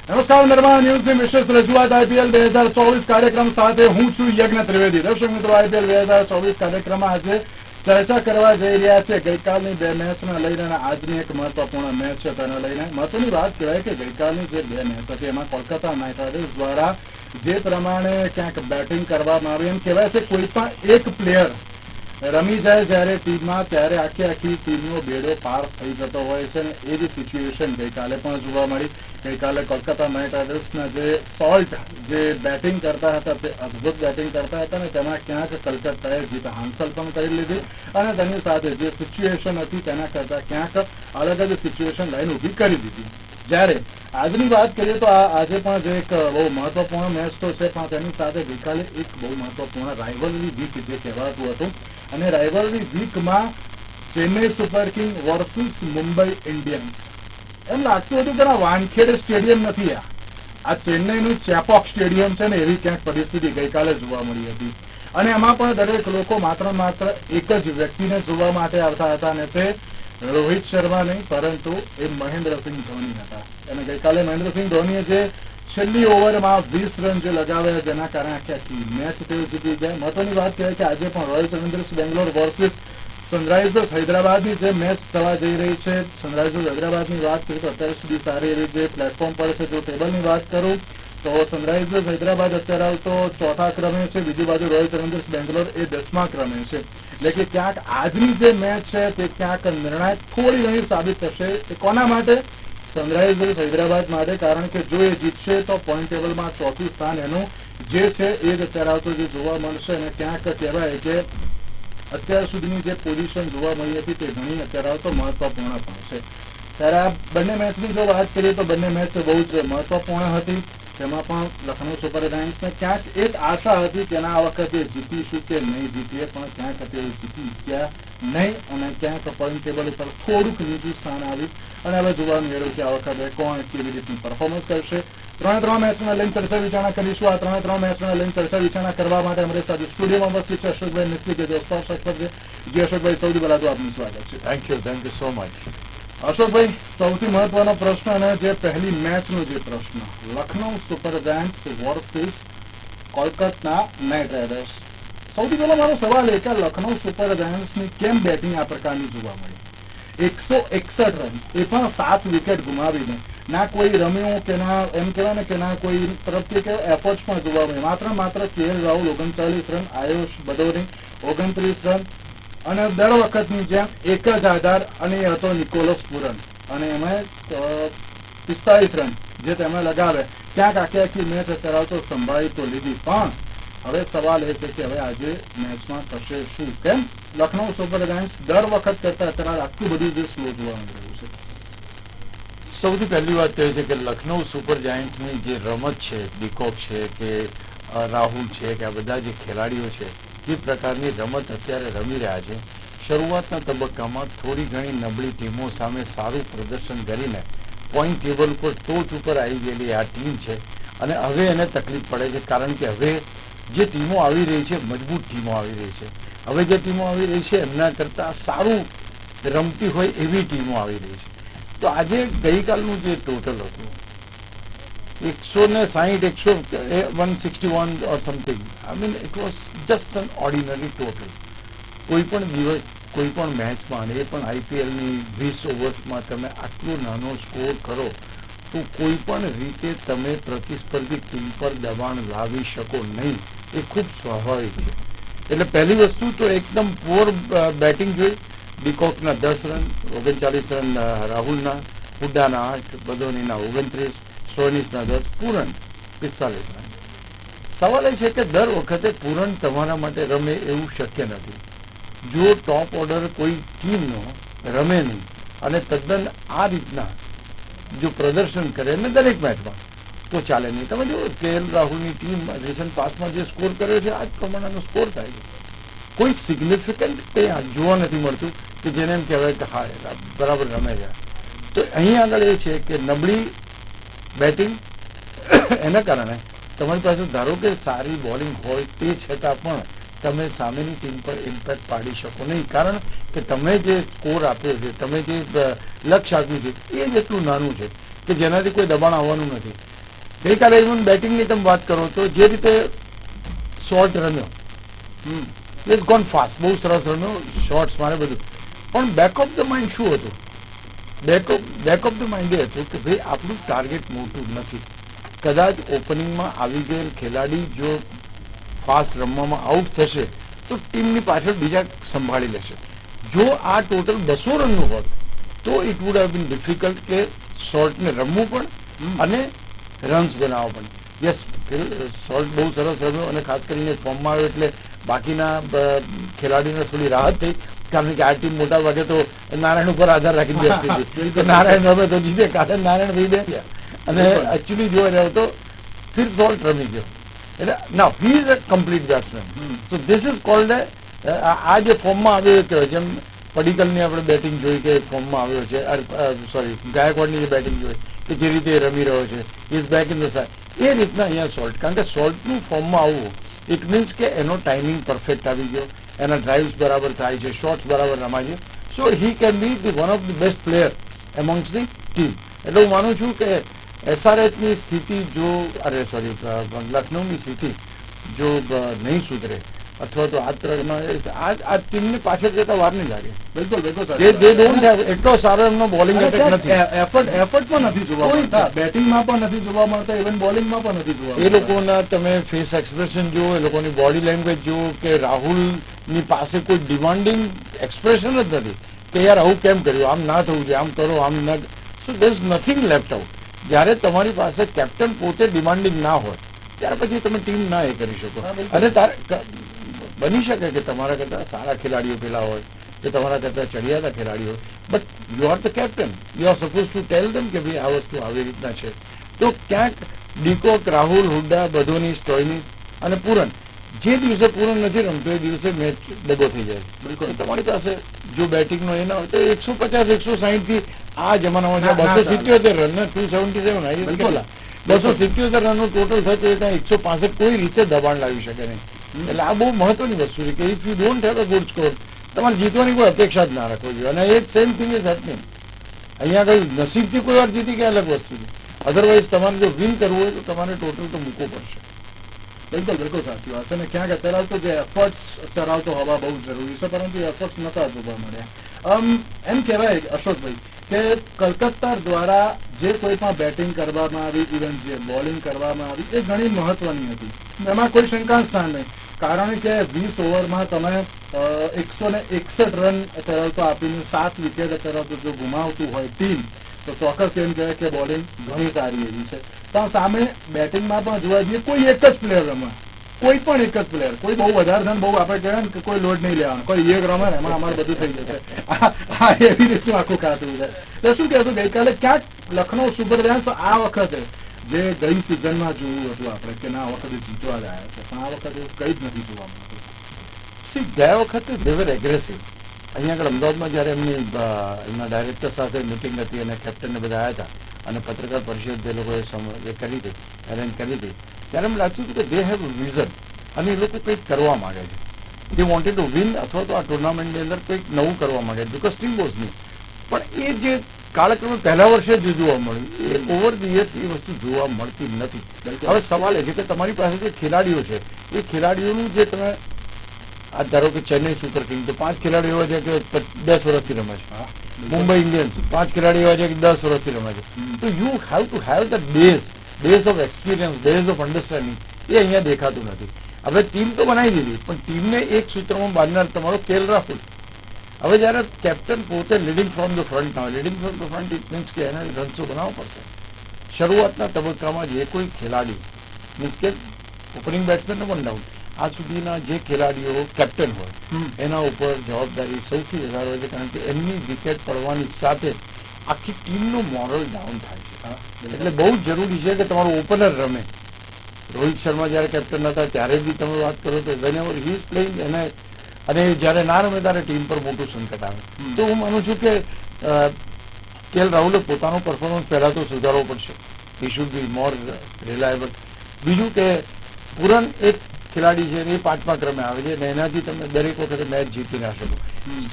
નમસ્કાર નિર્માણ ન્યૂઝની વિશેષ રજૂઆત આઈપીએલ 2024 કાર્યક્રમ સાથે હું છું યજ્ઞ ત્રિવેદી। દર્શક મિત્રો, આઈપીએલ 2024 કાર્યક્રમમાં આજે ચર્ચા કરવા જઈ રહ્યા છે ગઈકાલની બે મેચને લઈને અને આજની એક મહત્વપૂર્ણ મેચ છે તેને લઈને। મહત્વની વાત કહેવાય કે ગઈકાલની જે બે મેચ હતી એમાં કોલકાતા નાઇટ રાઇડર્સ દ્વારા જે પ્રમાણે ક્યાંક બેટિંગ કરવામાં આવી, એમ કહેવાય છે કોઈ પણ એક પ્લેયર રમી જાય જ્યારે ટીમમાં ત્યારે આખી ટીમનો બેડો પાર થઈ જતો હોય છે અને એ જ સિચ્યુએશન ગઈકાલે પણ જોવા મળી। ગઈકાલે કોલકાતા નાઇટ રાઇડર્સના જે સોલ્ટ જે બેટિંગ કરતા હતા તે અદ્ભુત બેટિંગ કરતા હતા અને તેમાં ક્યાંક કલકત્તાએ જીત હાંસલ પણ કરી લીધી અને તેની સાથે જે સિચ્યુએશન હતી તેના કરતાં ક્યાંક અલગ જ સિચ્યુએશન લાઈન ઊભી કરી દીધી। જ્યારે આજની વાત કરીએ તો આજે પણ જે એક બહુ મહત્વપૂર્ણ મેચ તો છે, પણ તેની સાથે ગઈકાલે એક બહુ મહત્વપૂર્ણ રાઇવલરી વીક જે કહેવાતું હતું અને રાઇવલરી વીકમાં Chennai super king versus Mumbai Indians, એમ લાગતું હતું કે વાનખેડે સ્ટેડિયમ નથી, આ ચેન્નઈનું ચેપોક સ્ટેડિયમ છે ને એવી ક્યાંક પરિસ્થિતિ ગઈકાલે જોવા મળી હતી અને એમાં પણ દરેક લોકો માત્ર એક જ વ્યક્તિને જોવા માટે આવતા હતા અને તે રોહિત શર્મા નહીં પરંતુ એ મહેન્દ્રસિંહ ધોની હતા। અને ગઈકાલે મહેન્દ્રસિંહ ધોનીએ જે છેલ્લી ઓવરમાં 20 રન જે લગાવ્યા જેના કારણે આખી મેચ તેઓ જીતી ગયા। મહત્વની વાત કહેવાય કે આજે પણ royal Challengers Bangalore versus Sunrisers હૈદરાબાદની જે મેચ થવા જઈ રહી છે। સનરાઇઝર્સ હૈદરાબાદની વાત કરીએ તો અત્યાર સુધી સારી એવી જે પ્લેટફોર્મ પર છે, જો ટેબલની વાત કરું તો સનરાઇઝર્સ હૈદરાબાદ અત્યારે હાલ તો 4થા ક્રમે છે, બીજી બાજુ રોયલ ચેલેન્જર્સ બેંગ્લોર એ 10મા ક્રમે છે। એટલે કે ક્યાંક આજની જે મેચ છે તે ક્યાંક નિર્ણાયક થોડી ઘણી સાબિત થશે એ કોના માટે? સનરાઇઝર્સ હૈદરાબાદ માટે, કારણ કે જો એ જીતશે તો પોઈન્ટ ટેબલમાં 4થું સ્થાન એનું જે છે એ જ અત્યારે આવતો જે જોવા મળશે અને ક્યાંક કહેવાય કે અત્યાર સુધીની જે પોઝિશન જોવા મળી હતી તે ઘણી અત્યારે આવતો મહત્વપૂર્ણ પણ છે। ત્યારે આ બંને મેચની જો વાત કરીએ તો બંને મેચ બહુ જ મહત્વપૂર્ણ હતી। તેમાં પણ લખનઉ સુપર જાયન્ટ્સને ક્યાંક એક આશા હતી કે આ વખતે જીતીશું કે નહીં જીતીએ, પણ ક્યાંક તેઓ જીતી ગયા નહીં અને ક્યાંક પોઈન્ટ ટેબલ ઉપર થોડુંક નીચું સ્થાન આવ્યું અને હવે જોવાનું રહ્યું કે આ વખતે કોણ કેવી રીતની પરફોર્મન્સ કરશે। ત્રણે મેચના લઈને ચર્ચા વિચારણા કરીશું। આ ત્રણે મેચના લઈને ચર્ચા વિચારણા કરવા માટે અમારી સાથે સ્ટુડિયોમાં ઉપસ્થિત છે અશોકભાઈ મિસ્ત્રી કે જે સ્પોર્ટ્સ એક્સપર્ટ છે। જે અશોકભાઈ, સૌથી પહેલા તો આપનું સ્વાગત છે। Thank you so much. Ashokbhai, સૌથી મહત્વનો પ્રશ્ન અને જે પહેલી મેચનો જે પ્રશ્ન, Lucknow super giants versus Kolkata knight riders, સૌથી પહેલા મારો સવાલ એ કે લખનઉ સુપર જાયન્ટ્સની કેમ બેટિંગ આ પ્રકારની જોવા મળી? 161 રન, એ પણ 7 વિકેટ ગુમાવીને, ના કોઈ રમ્યું કે ના એમ કહેવાય ને કે ના કોઈ તરફથી કે એફર્ટ્સ પણ જોવા મળે। માત્ર KL Rahul 39 run, Ayush Badoni 29 run અને દર વખતની જેમ એક જ આધાર અને એ હતો નિકોલસ પુરન અને એમાં 45 રન જે તેમણે લગાવે ક્યાંક આખી મેચ અત્યારે તો સંભાળી તો લીધી, પણ હવે સવાલ એ છે કે હવે આજે મેચમાં થશે શું? કેમ લખનઉ સુપર જાયન્ટ્સ દર વખત કરતા અત્યારે આટલું બધું જે સ્લો જોવા મળી રહ્યું છે? સૌથી પહેલી વાત તો એ છે કે લખનઉ સુપર જાયન્ટ્સની જે રમત છે, ડીકોક છે કે રાહુલ છે કે આ બધા જે ખેલાડીઓ છે જે પ્રકારની રમત અત્યારે રમી રહ્યા છે, શરૂઆતના તબક્કામાં થોડી ઘણી નબળી ટીમો સામે સારું પ્રદર્શન કરીને પોઈન્ટ ટેબલ ઉપર ટોચ ઉપર આવી ગયેલી આ ટીમ છે અને હવે એને તકલીફ પડે છે, કારણ કે હવે જે ટીમો આવી રહી છે મજબૂત ટીમો આવી રહી છે। હવે જે ટીમો આવી રહી છે એમના કરતાં સારું રમતી હોય એવી ટીમો આવી રહી છે। તો આજે ગઈકાલનું જે ટોટલ હતું 161 or something, I mean it was just an ordinary total। કોઈ પણ દિવસ કોઈ પણ મેચમાં, એ પણ આઈપીએલની 20 ઓવર્સમાં તમે આટલો નાનો સ્કોર કરો તો કોઈ પણ રીતે તમે પ્રતિસ્પર્ધી ટીમ પર દબાણ લાવી શકો નહીં, એ ખૂબ સ્વાભાવિક છે। એટલે પહેલી વસ્તુ તો એકદમ પુઅર બેટિંગ જોઈ। ડીકોકના 10 રન, 39 રન રાહુલના, હુડાના 8, બદોનીના 29, સોનીસના 10, પૂરન 45 રન। સવાલ એ છે કે દર વખતે પૂરન તમારા માટે રમે એવું શક્ય નથી। જો ટોપ ઓર્ડર કોઈ ટીમનો રમે નહીં અને તદ્દન આ રીતના જો પ્રદર્શન કરે ને દરેક મેચમાં તો ચાલે નહીં। તમે જો કેએલ રાહુલની ટીમ રિસન્ટ પાસમાં જે સ્કોર કર્યો છે આ જ પ્રમાણેનો સ્કોર થાય છે, કોઈ સિગ્નિફિકન્ટ કંઈ જોવા નથી મળતું કે જેને એમ કહેવાય કે હા બરાબર રમે છે। તો અહીં આગળ એ છે કે નબળી બેટિંગ એના કારણે તમારી પાસે ધારો કે સારી બોલિંગ હોય તે છતાં પણ તમે સામેની ટીમ પર ઇમ્પેક્ટ પાડી શકો નહીં, કારણ કે તમે જે સ્કોર આપ્યો છે, તમે જે લક્ષ્ય આપ્યું છે એ જ એટલું નાનું છે કે જેનાથી કોઈ દબાણ આવવાનું નથી। ગઈકાલે ઇવન બેટિંગની તમે વાત કરો તો જે રીતે શોર્ટ રમ્યો, ઇઝ ગોન ફાસ્ટ, બહુ સરસ રમ્યો, શોર્ટ્સ મારે બધું. પણ બેક ઓફ ધ માઇન્ડ શું હતું? બેક ઓફ ધ માઇન્ડ એ હતું કે ભાઈ આપણું ટાર્ગેટ મોટું નથી. કદાચ ઓપનિંગમાં આવી ગયેલ ખેલાડી જો ફાસ્ટ રમવામાં આઉટ થશે તો ટીમની પાછળ બીજા સંભાળી લેશે. જો આ ટોટલ 200 રનનું હોત તો it would have been difficult કે શોર્ટને રમવું પણ અને રન્સ બનાવવા પણ. યસ, શોર્ટ બહુ સરસ રમ્યો અને ખાસ કરીને ફોર્મમાં આવ્યો એટલે બાકીના ખેલાડીઓને થોડી રાહત થઈ, કારણ કે આ ટીમ મોટા ભાગે તો નારાયણ ઉપર આધાર રાખીને બેસતી હતી કે નારાયણ રમે તો જીતે, કારણ નારાયણ ભાઈ બેસ્યા અને એકચ્યુઅલી જોવા રહ્યો તો ફિર શોર્ટ રમી ગયો. એટલે ના, હી is a complete batsman. So this is called આ જે ફોર્મમાં આવ્યો કહેવાય, જેમ પડીકલની આપણે બેટિંગ જોઈ કે ફોર્મમાં આવ્યો છે, સોરી ગાયકવાડની જે બેટિંગ જોઈ કે જે રીતે એ રમી રહ્યો છે, is back in the side, એ રીતના અહીંયા શોર્ટ, કારણ કે શોર્ટનું ફોર્મમાં આવવું ઇટ મીન્સ કે એનો ટાઈમિંગ પરફેક્ટ આવી ગયો, એના ડ્રાઇવ્સ બરાબર થાય છે, શોર્ટ્સ બરાબર રમાય છે. So he can be the one of the best player amongst the team. એટલે હું માનું છું કે SRHની સ્થિતિ જો લખનૌની સ્થિતિ જો નહીં સુધરે અથવા તો આ ટીમને પાછળ જતા વાર નહીં લાગે. બિલકુલ બિલકુલ દે ડોન્ટ હેવ એટલો સારો એમનો બોલિંગ એટેક નથી, એફર્ટ પણ નથી જોવા મળતા, બેટિંગમાં પણ નથી જોવા મળતા, ઇવન બોલિંગમાં પણ નથી જોવા મળતા. એ લોકોના તમે ફેસ એક્સપ્રેશન જુઓ, એ લોકોની બોડી લેંગ્વેજ જુઓ કે રાહુલની પાસે કોઈ ડિમાન્ડિંગ એક્સપ્રેશન જ નથી કે યાર આવું કેમ કર્યું, આમ ના થવું જોઈએ, આમ કરો, આમ ન. So there is nothing left out. જ્યારે તમારી પાસે કેપ્ટન પોતે ડિમાન્ડિંગ ના હોય ત્યાર પછી તમે ટીમ ના એ કરી શકો. અને બની શકે કે તમારા કરતાં સારા ખેલાડીઓ પેલા હોય કે તમારા કરતાં ચડિયાતા ખેલાડીઓ, but you are the captain, you are suppose to tell them કે ભાઈ આ વસ્તુ આવી રીતના છે. તો ક્યાંક ડીકોક, રાહુલ, હુડ્ડા, બધોની, સ્ટોઇનિસ અને પૂરન, જે દિવસે પૂરન નથી રમતો એ દિવસે મેચ ડગો થઈ જાય. બિલકુલ તમારી પાસે જો બેટિંગનો એ ના હોય તો 150-160 થી આ જમાનામાં 277 રન, 277 બિલકુલ 277 રનનું ટોટલ થતું હોય ત્યાં 165 કોઈ રીતે દબાણ લાવી શકે નહીં. એટલે આ બહુ મહત્વની વસ્તુ છે કે if you don't have a good score તમારે જીતવાની કોઈ અપેક્ષા જ ના રાખવી જોઈએ. અને એ સેમ થિંગ ઇઝ હેપનિંગ. અહીંયા આગળ નસીબથી કોઈ વાર જીતી ગયા અલગ વસ્તુ છે, અધરવાઇઝ તમારે જો વિન કરવું હોય તો તમારે ટોટલ તો મૂકવું પડશે. બિલકુલ બિલકુલ સાચી વાત છે. અને ક્યાંક અત્યારે તો જે એફર્ટ્સ ધરાવતો હોવા બહુ જરૂરી છે, પરંતુ એફર્ટ્સ નતા જોવા મળ્યા. એમ કહેવાય અશોકભાઈ કે કલકત્તા દ્વારા જે કોઈ પણ બેટિંગ કરવામાં આવી, ઇવન જે બોલિંગ કરવામાં આવી, એ ઘણી મહત્વની હતી, એમાં કોઈ શંકા સ્થાન નહીં. કારણ કે 20 ઓવરમાં તમે 161 રન અત્યારે તો આપીને 7 વિકેટ અત્યારે તો જો ગુમાવતું હોય ટીમ, તો ચોક્કસ એમ કહેવાય કે બોલિંગ ઘણી સારી એવી છે. પણ સામે બેટિંગમાં પણ જોવા જઈએ કોઈ એક જ પ્લેયર રમે, કોઈ પણ એક જ પ્લેયર, કોઈ બહુ વધારે ધન બહુ આપણે કહેવાય ને કે કોઈ લોડ નહીં લેવાનો, કોઈ એક રમે એમાં અમારે બધું થઈ જશે, આ એવી રીતનું આખું ખાતું છે. તો શું કહેશું, ગઈકાલે ક્યાંક લખનૌ સુપર જાયન્ટ્સ આ વખતે જે ગઈ સિઝનમાં જોયું હતું આપણે કે ના આ વખતે જીતવા જ આવ્યા છે, પણ આ વખતે કંઈ જ નથી જોવા મળતું. સી, ગયા વખતે દે વર એગ્રેસિવ. અહીંયા આગળ અમદાવાદમાં જ્યારે એમના ડાયરેક્ટર સાથે મિટિંગ હતી અને કેપ્ટનને બધા આવ્યા હતા અને પત્રકાર પરિષદ જે લોકોએ કરી હતી, અરેન્જ કરી હતી, ત્યારે એમ લાગતું હતું કે દે હેવ વિઝન અને એ લોકો કંઈક કરવા માગે છે. દે વોન્ટેડ ટુ વિન અથવા તો આ ટુર્નામેન્ટની અંદર કંઈક નવું કરવા માગે છે, બિકોઝ ટીમ વોઝ ન્યુ. પણ એ જે કાળક્રમે પહેલા વર્ષે જ જોવા મળ્યું એ ઓવર ધી યર એ વસ્તુ જોવા મળતી નથી. હવે સવાલ એ છે કે તમારી પાસે જે ખેલાડીઓ છે એ ખેલાડીઓનું જે તમે આ ધારો કે ચેન્નઈ સુપર કિંગ તો 5 ખેલાડીઓ એવા છે કે 10 વર્ષથી રમે છે, મુંબઈ ઇન્ડિયન્સ 5 ખેલાડીઓ એવા છે કે 10 વર્ષથી રમે છે. તો you have to have the base of experience, base of understanding, એ અહીંયા દેખાતું નથી. હવે ટીમ તો બનાવી દીધી પણ ટીમને એક સૂત્રમાં બાંધનાર તમારો કેએલ રાહુલ. હવે જ્યારે કેપ્ટન પોતે લીડિંગ ફ્રોમ ધ ફ્રન્ટ ના હોય, leading from the front it means કે એને રન્સો બનાવવા પડશે. શરૂઆતના તબક્કામાં જે કોઈ ખેલાડી મીન્સ કે ઓપનિંગ બેટ્સમેનનો પણ ડાઉન, આ સુધીના જે ખેલાડીઓ કેપ્ટન હોય એના ઉપર જવાબદારી સૌથી વધારે હોય છે, કારણ કે એમની વિકેટ પડવાની સાથે આખી ટીમનું મોરલ ડાઉન થાય છે. એટલે બહુ જ જરૂરી છે કે તમારું ઓપનર રમે. રોહિત શર્મા જ્યારે કેપ્ટન હતા ત્યારે બી તમે વાત કરો તો વેનએવર હી ઇઝ પ્લેઇંગ અને જ્યારે ના રમે ત્યારે ટીમ પર મોટું સંકટ આવે. તો હું માનું છું કે કેએલ રાહુલે પોતાનો પરફોર્મન્સ પહેલાં તો સુધારવો પડશે. He should be more reliable. બીજું કે પૂરન એક ખેલાડી છે એ 5મા ક્રમે આવે છે અને એનાથી તમે દરેક વખતે મેચ જીતી ના શકો.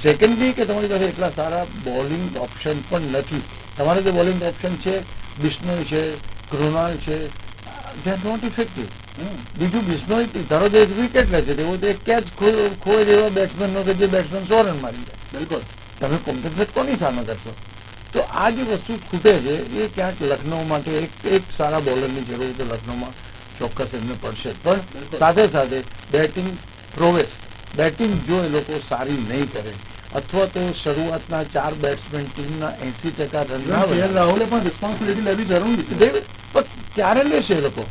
સેકન્ડલી કે તમારી પાસે એટલા સારા બોલિંગ ઓપ્શન પણ નથી. તમારે જે બોલિંગ ઓપ્શન છે બિશ્નોઈ છે, કૃણાલ છે, દે આર નોટ ઇફેક્ટિવ. બીજું બિશ્નોઈ ધારો કે વિકેટ લે છે તેવો તો એક કેચ ખોય એવા બેટ્સમેનનો કે જે બેટ્સમેન 100 રન મારી જાય. બિલકુલ. તમે કોમ્પન્સેટ કોની સામે કરશો? તો આ જે વસ્તુ ખૂટે છે એ ક્યાંક લખનઉ માટે એક સારા બોલરની જરૂર તો લખનઉમાં ચોક્કસ એમને પડશે. પણ સાથે સાથે બેટિંગ પ્રોવેસ, બેટિંગ જો એ લોકો સારી નહીં કરે અથવા તો શરૂઆતના 4 બેટ્સમેન ટીમના 80% રન આવે. રાહુલે પણ રિસ્પોન્સિબિલિટી લેવી જરૂરી છે. પણ ક્યારે લેશે એ લોકો?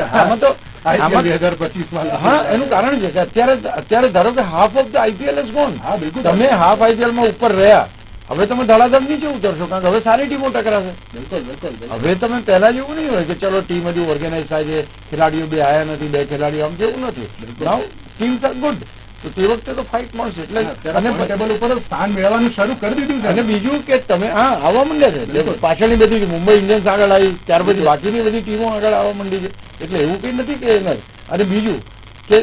આમાં તો આમાં 2025 હા, એનું કારણ છે કે અત્યારે ધારો કે half of the IPL is gone. હા, બિલકુલ. તમે હાફ આઈપીએલ માં ઉપર રહ્યા, હવે તમે ધડાધડ નીચે ઉતરશો કારણ કે હવે સારી ટીમો ટકરાશે. બિલકુલ. હવે તમે પહેલા જેવું નહીં હોય કે ચલો ટીમ હજુ ઓર્ગેનાઇઝ થાય છે, ખેલાડીઓ બે આયા નથી, 2 ખેલાડીઓ, આમ જેવું નથી. નાઉ ટીમ્સ આર ગુડ. તો તે વખતે તો ફાઇટ મળશે. એટલે અને ટેબલ ઉપર સ્થાન મેળવવાનું શરૂ કરી દીધું છે. અને બીજું કે તમે આવવા માંડ્યા છે. પાછળની બધી મુંબઈ ઇન્ડિયન્સ આગળ આવી, ત્યાર પછી બાકીની બધી ટીમો આગળ આવવા માંડી છે. એટલે એવું કંઈ નથી કે નહીં. અને બીજું કે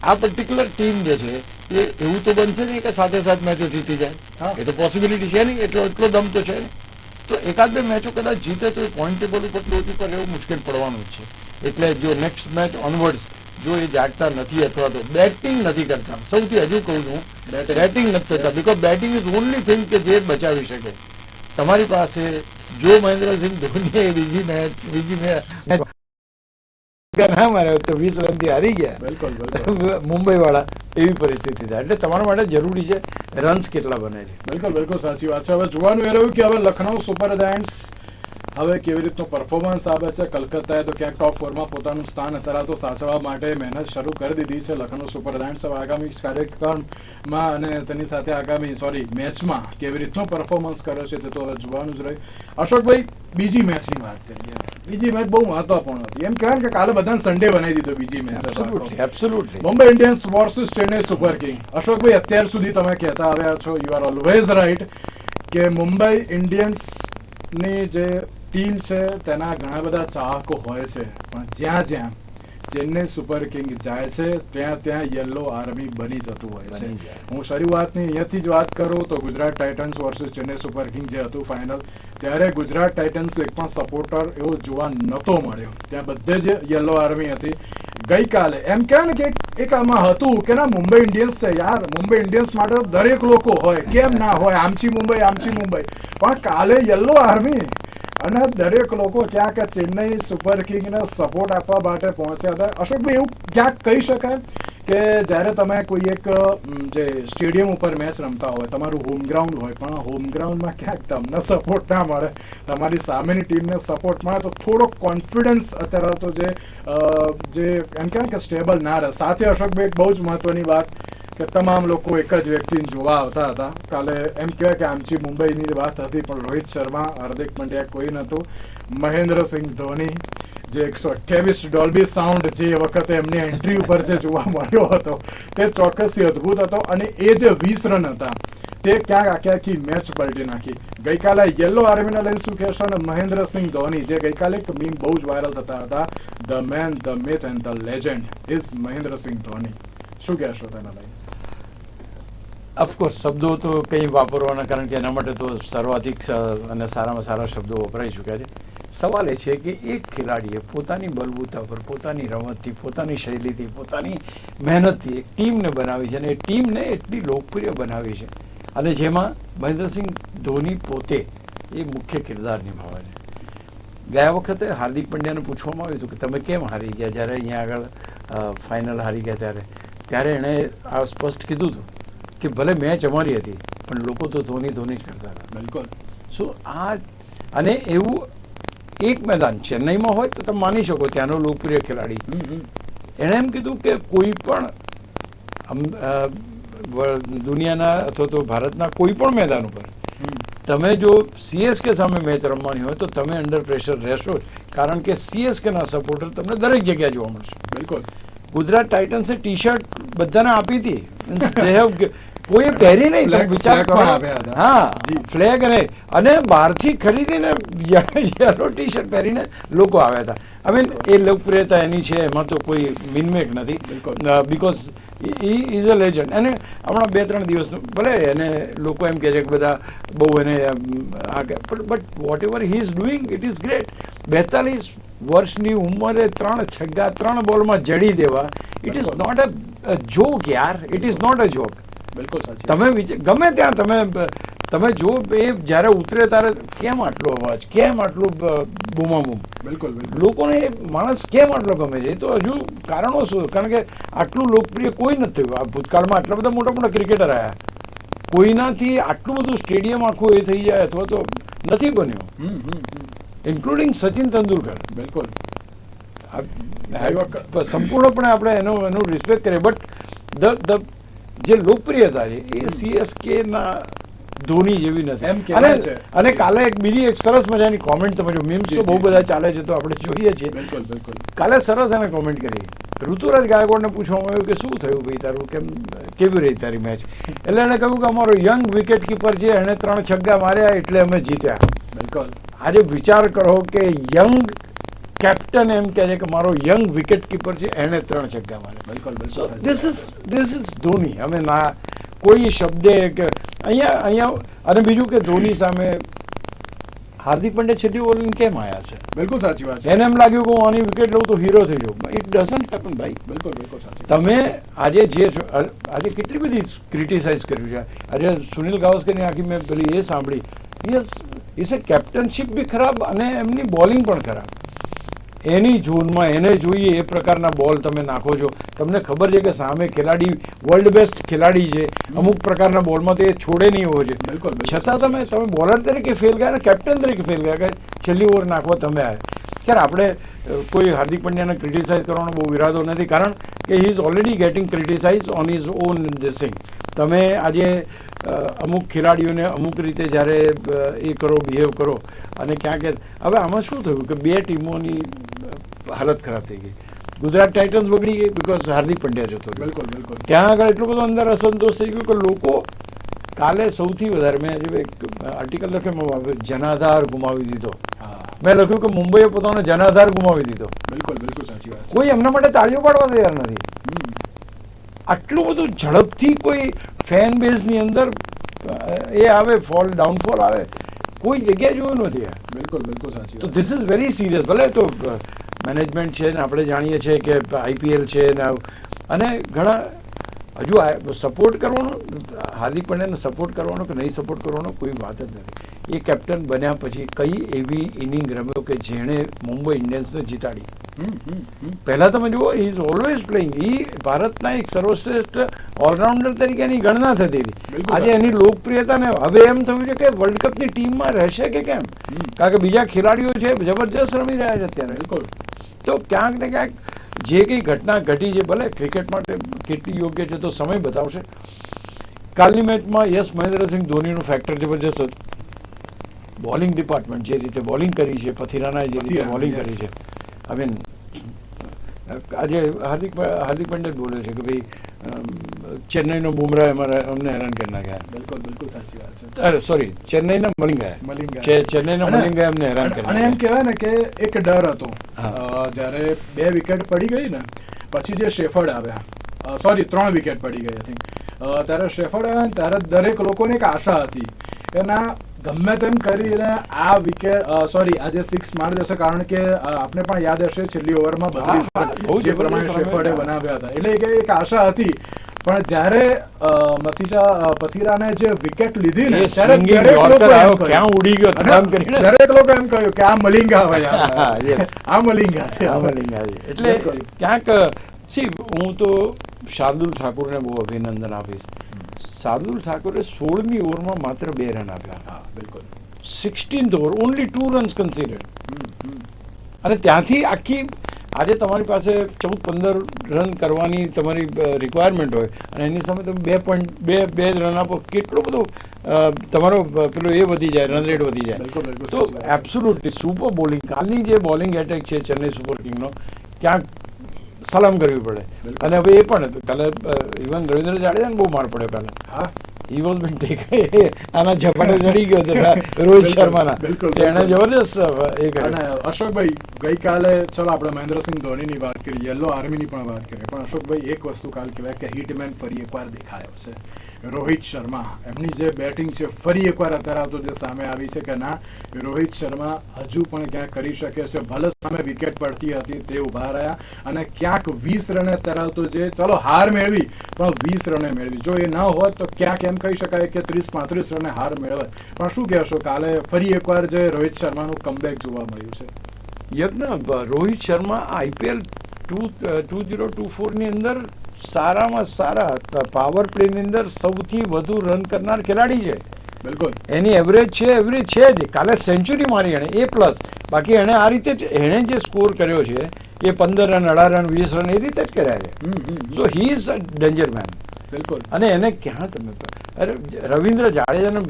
આ પર્ટિક્યુલર ટીમ જે છે એ એવું તો બનશે નહીં કે સાથે મેચો જીતી જાય. એ તો પોસિબિલિટી છે નહીં, એટલો દમ તો છે નહીં. તો એકાદ 2 મેચો કદાચ જીતે તો એ પોઈન્ટ ટેબલ ઉપર ટોચ ઉપર રહેવું મુશ્કેલ પડવાનું જ છે. એટલે જો નેક્સ્ટ મેચ ઓનવર્ડ્સ જો એ જાગતા નથી અથવા તો બેટિંગ નથી કરતા, સૌથી હજુ કહું છું બેટિંગ નથી કરતા, because batting is only thing કે જે બચાવી શકે. તમારી પાસે જો મહેન્દ્રસિંહ ધોનીએ બીજી મેચ ના માર્યો તો 20 રનથી હારી ગયા મુંબઈ વાળા, એવી પરિસ્થિતિ થાય. એટલે તમારા માટે જરૂરી છે રન્સ કેટલા બને છે. બિલકુલ સાચી વાત છે. હવે જોવાનું એ રહ્યું કે હવે લખનઉ સુપર જાયન્ટ્સ હવે કેવી રીતનું પરફોર્મન્સ આવે છે. કલકત્તાએ તો ક્યાંક ટોપ 4માં પોતાનું સ્થાન અત્યારે તો સાચવવા માટે મહેનત શરૂ કરી દીધી છે. લખનઉ સુપર જાયન્ટ્સ હવે આગામી કાર્યક્રમમાં અને તેની સાથે આગામી મેચમાં કેવી રીતનું પરફોર્મન્સ કરે છે તે તો હવે જોવાનું જ રહ્યું. અશોકભાઈ, બીજી મેચની વાત કરીએ. બીજી મેચ બહુ મહત્વપૂર્ણ હતી. એમ કહેવાય કે કાલે બધાને સન્ડે બનાવી દીધો બીજી મેચ. Absolutely. Mumbai Indians versus Chennai super king. Ashokbhai, અત્યાર સુધી તમે કહેતા આવ્યા છો, યુ આર ઓલવેઝ રાઈટ, કે મુંબઈ ઇન્ડિયન્સની જે ટીમ છે તેના ઘણા બધા ચાહકો હોય છે, પણ જ્યાં ચેન્નઈ સુપર કિંગ જાય છે ત્યાં યલો આર્મી બની જતું હોય છે. હું શરૂઆતની અહીંયાથી જ વાત કરું તો Gujarat Titans versus Chennai super king જે હતું ફાઇનલ, ત્યારે ગુજરાત ટાઇટન્સ એક પણ સપોર્ટર એવો જોવા નહોતો મળ્યો. ત્યાં બધે જ યલો આર્મી હતી. ગઈકાલે એમ કહેવાય ને કે એક આમાં હતું કે ના મુંબઈ ઇન્ડિયન્સ છે યાર, મુંબઈ ઇન્ડિયન્સ માટે દરેક લોકો હોય, કેમ ના હોય, આમચી મુંબઈ. પણ કાલે યલો આર્મી અને દરેક લોકો ક્યાંક ચેન્નઈ સુપર કિંગને સપોર્ટ આપવા માટે પહોંચ્યા હતા. અશોકભાઈ, એવું ક્યાંક કહી શકાય કે જ્યારે તમે કોઈ એક જે સ્ટેડિયમ ઉપર મેચ રમતા હોય, તમારું હોમ ગ્રાઉન્ડ હોય, પણ હોમ ગ્રાઉન્ડમાં ક્યાંક તમને સપોર્ટ ના મળે, તમારી સામેની ટીમને સપોર્ટ મળે તો થોડો કોન્ફિડન્સ અત્યારે તો જે એમ કહેવાય કે સ્ટેબલ ના રહે. સાથે અશોકભાઈ, એક બહુ જ મહત્વની વાત કે તમામ લોકો એક જ વ્યક્તિને જોવા આવતા હતા. કાલે એમ કહેવાય કે આમચી મુંબઈની વાત હતી, પણ રોહિત શર્મા, હાર્દિક પંડ્યા કોઈ નહોતું. મહેન્દ્રસિંહ ધોની, જે 128 ડોલ્બી સાઉન્ડ જે વખતે એમની એન્ટ્રી ઉપર જે જોવા મળ્યો હતો તે ચોક્કસથી અદ્ભુત હતો. અને એ જે 20 રન હતા તે ક્યાંક આખી મેચ પલટી નાખી. ગઈકાલે યલો આર્મીને લઈને શું કહેશો? અને મહેન્દ્રસિંહ ધોની, જે ગઈકાલે એક મીમ બહુ જ વાયરલ થતા હતા, the man, the myth and the legend is Mahendra Singh Dhoni. શું કહેશો તેના લઈને? ઓફકોર્સ શબ્દો તો કંઈ વાપરવાના, કારણ કે એના માટે તો સર્વાધિક અને સારામાં સારા શબ્દો વપરાઈ ચૂક્યા છે. સવાલ એ છે કે એક ખેલાડીએ પોતાની બલબૂતા પર, પોતાની રમતથી, પોતાની શૈલીથી, પોતાની મહેનતથી એક ટીમને બનાવી છે અને એ ટીમને એટલી લોકપ્રિય બનાવી છે, અને જેમાં મહેન્દ્રસિંહ ધોની પોતે એ મુખ્ય કિરદાર નિભાવે છે. ગયા વખતે હાર્દિક પંડ્યાને પૂછવામાં આવ્યું હતું કે તમે કેમ હારી ગયા, જ્યારે અહીંયા આગળ ફાઇનલ હારી ગયા ત્યારે એણે આ સ્પષ્ટ કીધું હતું કે ભલે મેચ અમારી હતી પણ લોકો તો ધોની જ કરતા હતા. બિલકુલ. સો અને એવું એક મેદાન ચેન્નઈમાં હોય તો તમે માની શકો ત્યાંનો લોકપ્રિય ખેલાડી, એણે એમ કીધું કે કોઈ પણ દુનિયાના અથવા તો ભારતના કોઈ પણ મેદાન ઉપર તમે જો CSK સામે મેચ રમવાની હોય તો તમે અંડર પ્રેશર રહેશો, કારણ કે CSKના સપોર્ટર તમને દરેક જગ્યાએ જોવા મળશે. બિલકુલ. ગુજરાત ટાઇટન્સે ટી-શર્ટ બધાને આપી હતી, કોઈ પહેરી નહીં, તમે વિચાર કરો. હા, ફ્લેગ અને બહારથી ખરીદીને યલો ટી-શર્ટ પહેરીને લોકો આવ્યા હતા. આઈ મીન એ લોકપ્રિયતા એની છે, એમાં તો કોઈ મિનમેક નથી, because he is a legend. અને હમણાં 2-3 દિવસનું ભલે એને લોકો એમ કહે છે કે બધા બહુ એને but whatever he is doing it is great. 42 વર્ષની ઉંમરે 3 છગ્ગા 3 બોલમાં જડી દેવા, it is not a joke યાર, it is not a joke. બિલકુલ સાચી. તમે ગમે ત્યાં તમે જો એ જ્યારે ઉતરે ત્યારે કેમ આટલો અવાજ, કેમ આટલું બૂમાબૂમ, બિલકુલ બિલકુલ. લોકોને એ માણસ કેમ આટલો ગમે છે? એ તો હજુ કારણો શું? કારણ કે આટલું લોકપ્રિય કોઈ નથી થયું. આ ભૂતકાળમાં આટલા બધા મોટા મોટા ક્રિકેટર આવ્યા, કોઈનાથી આટલું બધું સ્ટેડિયમ આખું એ થઈ જાય અથવા તો નથી બન્યું, ઇન્ક્લુડિંગ સચિન તેંડુલકર. બિલકુલ. સંપૂર્ણપણે આપણે એનું રિસ્પેક્ટ કરીએ, બટ જે લોકપ્રિયતા છે એ CSK ના ધોની જેવી નથી. અને કાલે બીજી એક સરસ મજાની કોમેન્ટ તમે જો, મીમ્સ તો બહુ બધા ચાલે છે તો આપણે જોઈએ છીએ. બિલકુલ બિલકુલ. કાલે સરસ એને કોમેન્ટ કરી. ઋતુરાજ ગાયકવાડને પૂછવામાં આવ્યું કે શું થયું ભાઈ તારું, કેવી રહી તારી મેચ? એટલે એણે કહ્યું કે અમારો યંગ વિકેટ કીપર છે, એણે 3 છગ્ગા માર્યા એટલે અમે જીત્યા. બિલકુલ. આજે વિચાર કરો કે યંગ કેપ્ટન એમ કહે છે કે મારો યંગ વિકેટ કીપર છે, એણે 3 છગ્ગા માર્યા. બિલકુલ બિલકુલ. So this is Dhoni. અમે ના કોઈ શબ્દે કે અહીંયા અને બીજું કે ધોની સામે હાર્દિક પંડ્યા છેલ્લી ઓવર કેમ આવ્યા છે? બિલકુલ સાચી વાત છે. એને એમ લાગ્યું કે હું આની વિકેટ લઉં તો હીરો થઈ જાઉં. ઇટ ડઝન્ટ હેપન ભાઈ. બિલકુલ બિલકુલ સાચી. તમે આજે કેટલી બધી ક્રિટિસાઇઝ કર્યું છે. આજે સુનિલ ગાવસ્કરની આખી મેં પેલી એ સાંભળી, યસ એ કેપ્ટનશીપ બી ખરાબ અને એમની બોલિંગ પણ ખરાબ. એની ઝોનમાં એને જોઈએ એ પ્રકારના બોલ તમે નાખો છો. તમને ખબર છે કે સામે ખેલાડી વર્લ્ડ બેસ્ટ ખેલાડી છે, અમુક પ્રકારના બોલમાં તો એ છોડે નહીં એવો છે. બિલકુલ. છતાં તમે બોલર તરીકે ફેલ ગયા અને કેપ્ટન તરીકે ફેલ ગયા કે છેલ્લી ઓવર નાખવા તમે આવ્યા. ક્યારે આપણે કોઈ હાર્દિક પંડ્યાને ક્રિટિસાઇઝ કરવાનો બહુ ઈરાદો નથી, કારણ કે he is already getting criticise on his own this thing. તમે આજે અમુક ખેલાડીઓને અમુક રીતે જ્યારે એ કરો, બિહેવ કરો અને ક્યાંક હવે આમાં શું થયું કે 2 ટીમોની હાલત ખરાબ થઈ ગઈ. ગુજરાત ટાઇટન્સ બગડી ગઈ બીકોઝ હાર્દિક પંડ્યા જતો. બિલકુલ બિલકુલ. ત્યાં આગળ એટલો બધો અંદર અસંતોષ થઈ ગયો કે લોકો કાલે સૌથી વધારે, મેં આજે એક આર્ટિકલ લખ્યો, જનાધાર ગુમાવી દીધો. મેં લખ્યું કે મુંબઈએ પોતાનો જનાધાર ગુમાવી દીધો. બિલકુલ બિલકુલ સાચી વાત. કોઈ એમના માટે તાળીઓ પાડવા તૈયાર નથી. આટલું બધું ઝડપથી કોઈ ફેન બેઝની અંદર એ આવે, ડાઉનફોલ આવે, કોઈ જગ્યાએ જોયું નથી. બિલકુલ બિલકુલ સાચી. તો ધીસ ઇઝ વેરી સિરિયસ. ભલે તો મેનેજમેન્ટ છે ને આપણે જાણીએ છીએ કે IPL છે ને, અને ઘણા હજુ સપોર્ટ કરવાનો, હાર્દિક પંડ્યાને સપોર્ટ કરવાનો કે નહીં સપોર્ટ કરવાનો કોઈ વાત જ નથી. એ કેપ્ટન બન્યા પછી કઈ એવી ઇનિંગ રમ્યો કે જેણે મુંબઈ ઇન્ડિયન્સને જીતાડી. પહેલા તમે જુઓ, હી ઇઝ ઓલવેઝ પ્લેઇંગ. એ ભારતના એક સર્વશ્રેષ્ઠ ઓલરાઉન્ડર તરીકે એની ગણના થતી હતી. આજે એની લોકપ્રિયતાને હવે એમ થયું છે કે વર્લ્ડ કપની ટીમમાં રહેશે કે કેમ, કારણ કે બીજા ખેલાડીઓ છે જબરજસ્ત રમી રહ્યા છે અત્યારે. બિલકુલ. તો ક્યાંક ને ક્યાંક જે કંઈ ઘટના ઘટી છે, ભલે ક્રિકેટ માટે કેટલી યોગ્ય છે તો સમય બતાવશે. કાલની મેચમાં યસ, મહેન્દ્રસિંહ ધોનીનું ફેક્ટર જબરજસ્ત હતું. બોલિંગ ડિપાર્ટમેન્ટ જે રીતે બોલિંગ કરી છે, પથિરાનાએ જે રીતે બોલિંગ કરી છે, આઈ મીન આજે હાર્દિક પંડ્યા બોલ્યો છે કે ભાઈ ચેન્નઈનો બુમરાહ અમને હેરાન કરી નાખ્યા. બિલકુલ બિલકુલ સાચી વાત છે. અરે સોરી, ચેન્નઈના મલિંગાએ ચેન્નઈના મલિંગાએ અમને હેરાન કરી નાખ્યા. અને એમ કહેવાય ને કે એક ડર હતો જ્યારે 2 વિકેટ પડી ગઈ ને પછી જે શેફર્ડ આવ્યા, સોરી 3 વિકેટ પડી ગઈ આઈ થિંક, ત્યારે શેફર્ડ આવ્યા ને ત્યારે દરેક લોકોને એક આશા હતી કે ના ગમે તેમ કરીને આ વિકેટ આજે 6 મારી દેશે, કારણ કે આપણે પણ યાદ હશે છેલ્લી ઓવરમાં 32 જે પ્રમાણે શેફર્ડે બનાવ્યા હતા. એટલે એક આશા હતી. પણ જ્યારે પથિરાને જે વિકેટ લીધી ને ત્યારે ક્યાં ઉડી ગયો દરેક લોકો એમ કહ્યું કે આ મલિંગા હોય, આ મલિંગા છે, આ મલિંગા છે. એટલે ક્યાંક હું તો શાર્દુલ ઠાકુરને બહુ અભિનંદન આપીશ. શાર્દુલ ઠાકુરે 16મી ઓવરમાં માત્ર 2 રન આપ્યા. બિલકુલ. 16th over only 2 runs considered. અને ત્યાંથી આખી આજે તમારી પાસે 14-15 રન કરવાની તમારી રિક્વાયરમેન્ટ હોય અને એની સામે તમે 2 રન આપો, કેટલો બધો તમારો પેલો એ વધી જાય, રન રેટ વધી જાય. તો એબ્સોલ્યુટલી સુપર બોલિંગ. કાલની જે બોલિંગ એટેક છે ચેન્નઈ સુપર કિંગનો, ક્યાંક સલામ કરવી પડે. અને હવે એ પણ કાલે ઇવન રવિન્દ્ર જાડેજાને બહુ માર પડ્યો કાલે. હા, હી વોઝ બીન ટેક, આના ઝપાટે ચડી ગયો હતો રોહિત શર્માના. એને જબરજસ્ત એ કર્યું. અશોકભાઈ, ગઈકાલે ચલો આપણે મહેન્દ્રસિંહ ધોનીની વાત કરી, યલો આર્મીની પણ વાત કરીએ, પણ અશોકભાઈ એક વસ્તુ કાલ કહેવાય કે હિટમેન ફરી એકવાર દેખાયો છે. રોહિત શર્મા એમની જે બેટિંગ છે ફરી એકવાર અત્યારે તો જે સામે આવી છે કે ના રોહિત શર્મા હજુ પણ ક્યાંક કરી શકે છે. ભલે સામે વિકેટ પડતી હતી તે ઊભા રહ્યા અને ક્યાંક 20 રને અત્યારે તો જે ચલો હાર મેળવી પણ 20 રને મેળવી. જો એ ન હોત તો ક્યાંક એમ કહી શકાય કે 30-35 રને હાર મેળવે. પણ શું કહેશો, કાલે ફરી એકવાર જે રોહિત શર્માનું કમબેક જોવા મળ્યું છે? યજ્ઞ, રોહિત શર્મા IPL 2024 ની અંદર સારામાં સારા પાવર પ્લેની અંદર સૌથી વધુ રન કરનાર ખેલાડી છે. બિલકુલ એની એવરેજ છે જ. કાલે સેન્ચુરી મારી એણે A+. બાકી એણે આ રીતે જ એણે જે સ્કોર કર્યો છે એ 15 રન 18 રન 20 રન એ રીતે જ કર્યા છે. So he is a danger man. બિલકુલ. અને એને ક્યાં તમે અરે રવિન્દ્ર જાડેજાને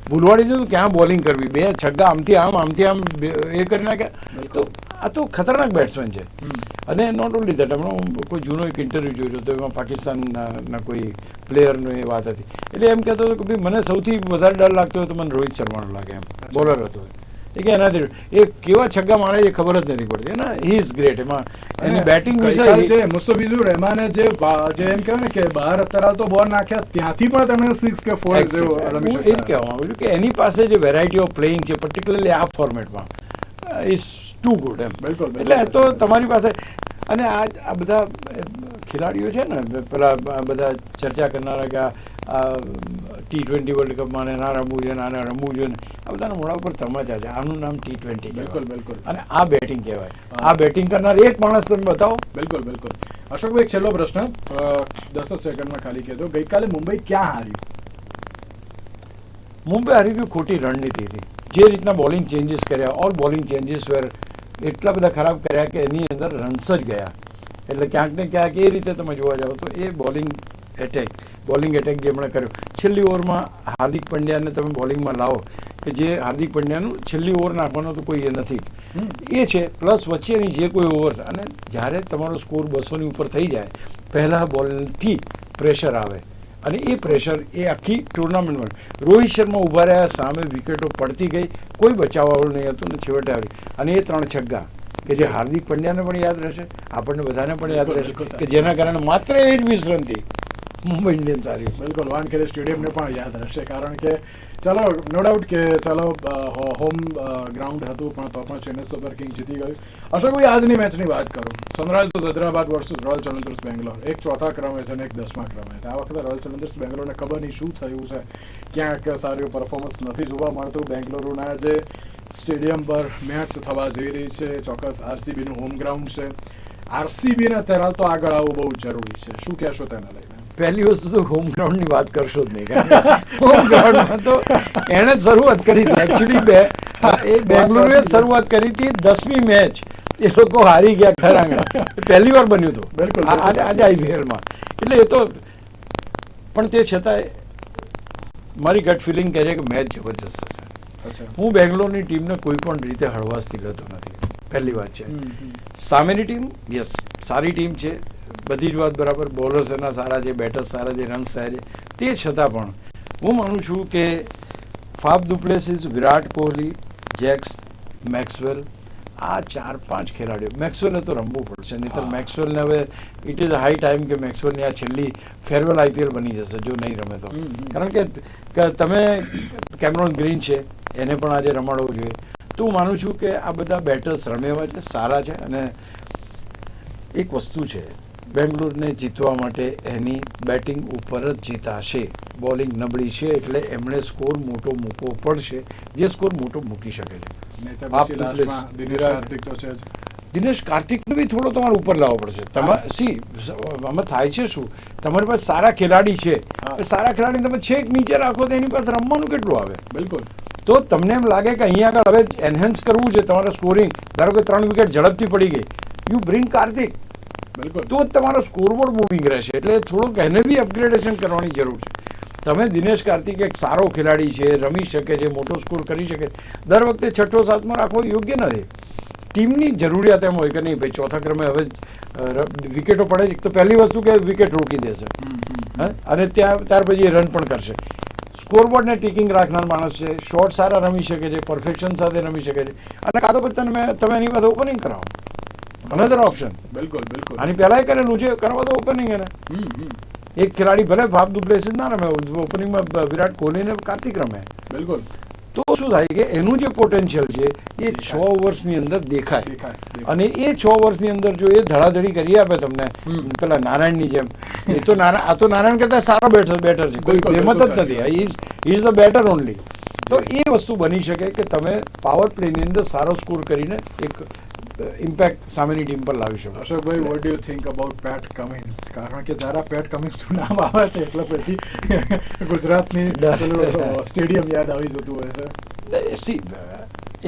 ભૂલવાડી દીધું ક્યાં બોલિંગ કરવી, 2 છગ્ગા આમથી આમ એ કરી નાખ્યા. તો આ તો ખતરનાક બેટ્સમેન છે. અને નોટ ઓનલી દેટ, હમણાં કોઈ જૂનો એક ઇન્ટરવ્યૂ જોયો હતો, એમાં પાકિસ્તાનના કોઈ પ્લેયરનો એ વાત હતી. એટલે એમ કહેતો હતો કે ભાઈ મને સૌથી વધારે ડર લાગતો હોય તો મને રોહિત શર્માનો લાગે, એમ બોલર હતો એ કે એનાથી એ કેવા છગ્ગા મારે એ ખબર જ નથી પડતી ને. He is great. એમાં એની બેટિંગ છે મુસ્તફિઝુર રહેમાને જે એમ કહેવાય ને કે બહાર અત્યારે તો બોલ નાખ્યા ત્યાંથી પણ તમે 6 કે 4 જેવો રમી એ જ કહેવા માંગુ છું કે એની પાસે જે વેરાયટી ઓફ પ્લેઇંગ છે, પર્ટિક્યુલરલી આ ફોર્મેટમાં, ઇઝ ટુ ગુડ એમ. બિલકુલ. એટલે તો તમારી પાસે અને આ બધા ખેલાડીઓ છે ને, પેલા બધા ચર્ચા કરનારા કે T20 વર્લ્ડ કપમાં ના રમવું જોઈએ, નાના રમવું જોઈએ, આ બધાના મોઢા ઉપર તમાચા છે. આનું નામ T20. બિલકુલ બિલકુલ. અને આ બેટિંગ કહેવાય. આ બેટિંગ કરનાર એક માણસ તમે બતાવો. બિલકુલ બિલકુલ. અશોકભાઈ, એક છેલ્લો પ્રશ્ન 10 સેકન્ડમાં ખાલી કહેતો, ગઈકાલે મુંબઈ ક્યાં હાર્યું? મુંબઈ હારી ગયું ખોટી રણનીતિથી. જે રીતના બોલિંગ ચેન્જીસ કર્યા, ઓલ બોલિંગ ચેન્જીસ વેર એટલા બધા ખરાબ કર્યા કે એની અંદર રન્સ જ ગયા. એટલે ક્યાંક ને ક્યાંક એ રીતે તમે જોવા જાઓ તો એ બોલિંગ એટેક જે એમણે કર્યો છેલ્લી ઓવરમાં, હાર્દિક પંડ્યાને તમે બોલિંગમાં લાવો કે જે હાર્દિક પંડ્યાનું છેલ્લી ઓવર નાખવાનો તો કોઈ એ નથી, એ છે. પ્લસ વચ્ચેની જે કોઈ ઓવર, અને જ્યારે તમારો સ્કોર 200ની ઉપર થઈ જાય, પહેલા બોલથી પ્રેશર આવે અને એ પ્રેશર એ આખી ટુર્નામેન્ટમાં રોહિત શર્મા ઊભા રહ્યા, સામે વિકેટો પડતી ગઈ, કોઈ બચાવવાવાળું નહીં હતું ને છેવટે આવી. અને એ 3 છગ્ગા કે જે હાર્દિક પંડ્યાને પણ યાદ રહેશે, આપણને બધાને પણ યાદ રહેશે, કે જેના કારણે માત્ર 20 રનથી મુંબઈ ઇન્ડિયન્સ હાર્યું. બિલકુલ. વાનખેડે સ્ટેડિયમને પણ યાદ રહેશે, કારણ કે ચલો નો ડાઉટ કે ચલો હોમ ગ્રાઉન્ડ હતું પણ તો પણ ચેન્નઈ સુપર કિંગ જીતી ગયું. અશોકભાઈ, આજની મેચની વાત કરું, Sunrisers Hyderabad versus royal Challengers Bangalore. એક 4થા ક્રમે છે અને એક 10મા ક્રમે છે. આ વખતે રોયલ ચેલેન્જર્સ બેંગ્લોરને ખબર નહીં શું થયું છે, ક્યાંક સારું પરફોર્મન્સ નથી જોવા મળતું. બેંગ્લોરુના જે સ્ટેડિયમ પર મેચ થવા જઈ રહી છે, ચોક્કસ RCBનું હોમ ગ્રાઉન્ડ છે. RCBને અત્યારે તો આગળ આવવું બહુ જરૂરી છે. શું કહેશો તેને લઈને? પહેલી વસ્તુ તો હોમ ગ્રાઉન્ડની વાત કરશો જ નહીં. હોમ ગ્રાઉન્ડમાં તો એણે જ શરૂઆત કરી હતી. એકચ્યુઅલી એ બેંગ્લુરુએ શરૂઆત કરી હતી. 10મી મેચ એ લોકો હારી ગયા ખરાંગા. પહેલી વાર બન્યું હતું. બિલકુલ. આજે IPLમાં. એટલે એ તો પણ તે છતાંય મારી ગટ ફિલિંગ કહે છે કે મેચ જબરજસ્ત હશે. હું બેંગ્લોરની ટીમને કોઈ પણ રીતે હળવાશથી લેતો નથી. પહેલી વાત છે. સામેની ટીમ યસ સારી ટીમ છે, બધી જ વાત બરાબર. બોલર્સ એના સારા છે, બેટર્સ સારા છે, રન્સ સારા છે. તે છતાં પણ હું માનું છું કે Faf du Plessis, Virat Kohli, Jacks, Maxwell, આ 4-5 ખેલાડીઓ, મેક્સવેલને તો રમવું પડશે, નહીંતર મેક્સવેલને હવે ઇટ ઇઝ હાઈ ટાઈમ કે મેક્સવેલની આ છેલ્લી ફેરવેલ IPL બની જશે જો નહીં રમે તો. કારણ કે તમે કેમેરોન ગ્રીન છે એને પણ આજે રમાડવું જોઈએ. તો હું માનું છું કે આ બધા બેટર્સ રમેવા છે, સારા છે. અને એક વસ્તુ છે, બેંગ્લોરને જીતવા માટે એની બેટિંગ ઉપર જ જીતાશે. બોલિંગ નબળી છે એટલે એમણે સ્કોર મોટો મૂકવો પડશે, જે સ્કોર મોટો મૂકી શકે છે. દિનેશ કાર્તિકને બી થોડો તમારે ઉપર લાવવો પડશે. આમાં થાય છે શું, તમારી પાસે સારા ખેલાડી છે, સારા ખેલાડી તમે છેક નીચે રાખો તો એની પાસે રમવાનું કેટલું આવે. બિલકુલ. તો તમને એમ લાગે કે અહીંયા આગળ હવે એનહેન્સ કરવું છે તમારું સ્કોરિંગ, ધારો કે 3 વિકેટ ઝડપથી પડી ગઈ, યુ બ્રિંગ કાર્તિક. બિલકુલ. તો જ તમારો સ્કોરબોર્ડ મૂવિંગ રહેશે. એટલે થોડુંક એને બી અપગ્રેડેશન કરવાની જરૂર છે. તમે દિનેશ કાર્તિક એક સારો ખેલાડી છે, રમી શકે છે, મોટો સ્કોર કરી શકે, દર વખતે 6ઠો 7મો રાખવો યોગ્ય નથી. ટીમની જરૂરિયાત એમ હોય કે નહીં ભાઈ 4થા ક્રમે હવે વિકેટો પડે છે, તો પહેલી વસ્તુ કે વિકેટ રોકી દેશે અને ત્યાર પછી એ રન પણ કરશે. સ્કોરબોર્ડને ટીકિંગ રાખનાર માણસ છે, શોટ સારા રમી શકે છે, પરફેક્શન સાથે રમી શકે છે. અને કાં તો પછી તમે એની પાસે ઓપનિંગ કરાવો, અનધર ઓપ્શન. બિલકુલ બિલકુલ. આની પહેલાંય કરેલું છે, કરવા દો ઓપનિંગ એને. એક ખેલાડી ભલે ફાફ ડુપ્લેસિસ ના રમે, ઓપનિંગમાં વિરાટ કોહલી ને કાર્તિક રમે, બિલકુલ, તો શું થાય કે એનું જે પોટેન્શિયલ છે એ 6 ઓવર્સની અંદર દેખાય. અને એ 6 ઓવર્સની અંદર જો એ ધડાધડી કરી આપે તમને પેલા નારાયણની જેમ, એ તો આ તો નારાયણ કરતા સારો બેટર છે, કોઈ પ્રેમત જ નથી, ઇઝ ધ બેટર ઓનલી. તો એ વસ્તુ બની શકે કે તમે પાવર પ્લેની અંદર સારો સ્કોર કરીને એક ઇમ્પેક્ટ સામેની ટીમ પર લાવી શકો. Ashokbhai, what do you think about Pat Cummins? કારણ કે જ્યારે પેટ કમિન્સનું નામ આવે છે એટલે પછી ગુજરાતની સ્ટેડિયમ યાદ આવી જતું હોય છે. સી,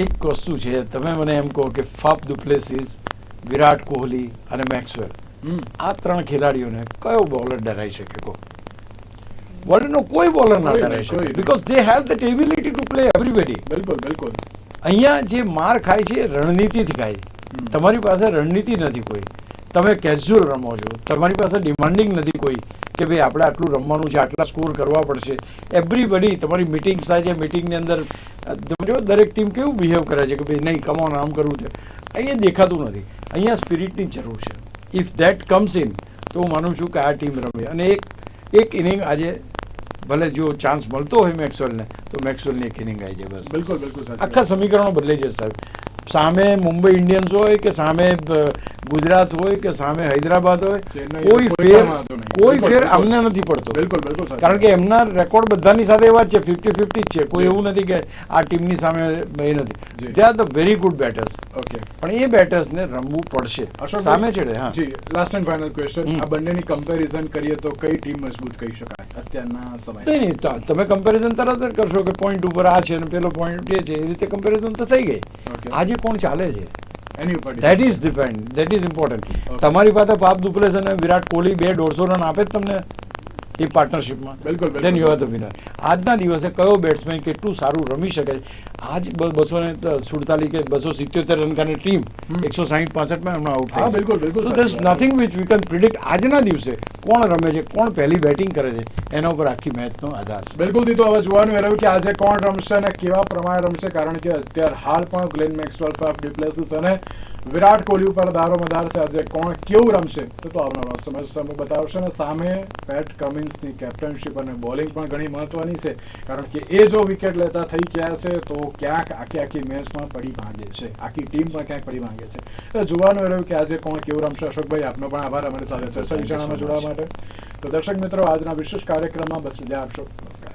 એક વસ્તુ છે, તમે મને એમ કહો કે ફાફ ડુપ્લેસિસ, વિરાટ કોહલી અને મેક્સવેલ, આ 3 ખેલાડીઓને કયો બોલર ડરાઈ શકે? કહો, વર્લ્ડનો કોઈ બોલર ના ડરાઈ શકે, because they have that ability to play everybody. બિલકુલ, બિલકુલ. અહીંયા જે માર ખાય છે એ રણનીતિથી ખાય. તમારી પાસે રણનીતિ નથી કોઈ, તમે કેઝ્યુઅલ રમો છો, તમારી પાસે ડિમાન્ડિંગ નથી કોઈ કે ભાઈ આપણે આટલું રમવાનું છે, આટલા સ્કોર કરવા પડશે. એવરીબડી, તમારી મિટિંગ્સ થાય છે, મિટિંગની અંદર દરેક ટીમ કેવું બિહેવ કરે છે કે ભાઈ નહીં, કમોન, આમ કરવું છે. અહીંયા દેખાતું નથી. અહીંયા સ્પિરિટની જરૂર છે. ઇફ ધેટ કમ્સ ઇન તો હું માનું છું કે આ ટીમ રમે. અને એક ઇનિંગ આજે ભલે જો ચાન્સ મળતો હોય મેક્સવેલને, તો મેક્સવેલની એક ઇનિંગ આવી જાય બસ. બિલકુલ, બિલકુલ. આખા સમીકરણો બદલાઈ જશે સાહેબ. સામે મુંબઈ ઇન્ડિયન્સ હોય કે સામે ગુજરાત હોય કે સામે હૈદરાબાદ હોય, કોઈ ફેર અમને નથી પડતો. બિલકુલ, બિલકુલ. કારણ કે એમના રેકોર્ડ બધાની સાથે એવા જ છે, 50-50 જ છે. કોઈ એવું નથી કે આ ટીમની સામે એ નથી. They are the very good betters. Okay, પણ એ બેટર્સને રમવું પડશે સામે ચડે. હા જી, લાસ્ટ એન્ડ ફાઇનલ ક્વેશ્ચન. આ બંનેની કમ્પેરિઝન કરીએ તો કઈ ટીમ મજબૂત કહી શકાય અત્યારના સમયે? નહીં, તમે કમ્પેરિઝન તરત જ કરશો કે પોઈન્ટ ઉપર આ છે અને પેલો પોઈન્ટ એ છે, એ રીતે કમ્પેરિઝન તો થઈ ગઈ. આજે કોણ ચાલે છે એની ઉપર that is depend, that is important. તમારી પાસે ફાફ ડુપ્લેસિસ અને વિરાટ કોહલી 250 રન આપે જ તમને એ પાર્ટનરશિપમાં, બિલકુલ, then you are the winner. આજના દિવસે કયો બેટ્સમેન કેટલું સારું રમી શકે છે? આજ 247 કે 277 રન કાની ટીમ 160-65 એમનો આઉટ થાય. બિલકુલ, બિલકુલ. So there is nothing which we can predict. આજના દિવસે કોણ રમે છે, કોણ પહેલી બેટિંગ કરે છે, એના ઉપર આખી મેચનો આધાર છે. બિલકુલ. તો હવે જોવાનું એ રહ્યું કે આજે કોણ રમશે અને કેવા પ્રમાણે રમશે, કારણ કે અત્યારે હાલ પણ ગ્લેન મેક્સવેલ, ફાફ ડુપ્લેસિસ અને વિરાટ કોહલી ઉપર દારોમદાર છે. આજે કોણ કેવું રમશે તો આવનારો સમય બતાવશે. અને સામે પેટ કમિન્સની કેપ્ટનશીપ અને બોલિંગ પણ ઘણી મહત્વની છે, કારણ કે એ જો વિકેટ લેતા થઈ ગયા છે તો ક્યાંક આખી મેચમાં પડી ભાંગે છે, આખી ટીમ પણ ક્યાંક પડી ભાંગે છે. એટલે જોવાનું રહ્યું કે આજે કોણ કેવું રમશે. અશોકભાઈ, આપનો પણ આભાર અમારી સાથે ચર્ચા વિચારણામાં જોડવા માટે. તો દર્શક મિત્રો, આજના વિશેષ કાર્યક્રમમાં બસ રજા આપશો. નમસ્કાર.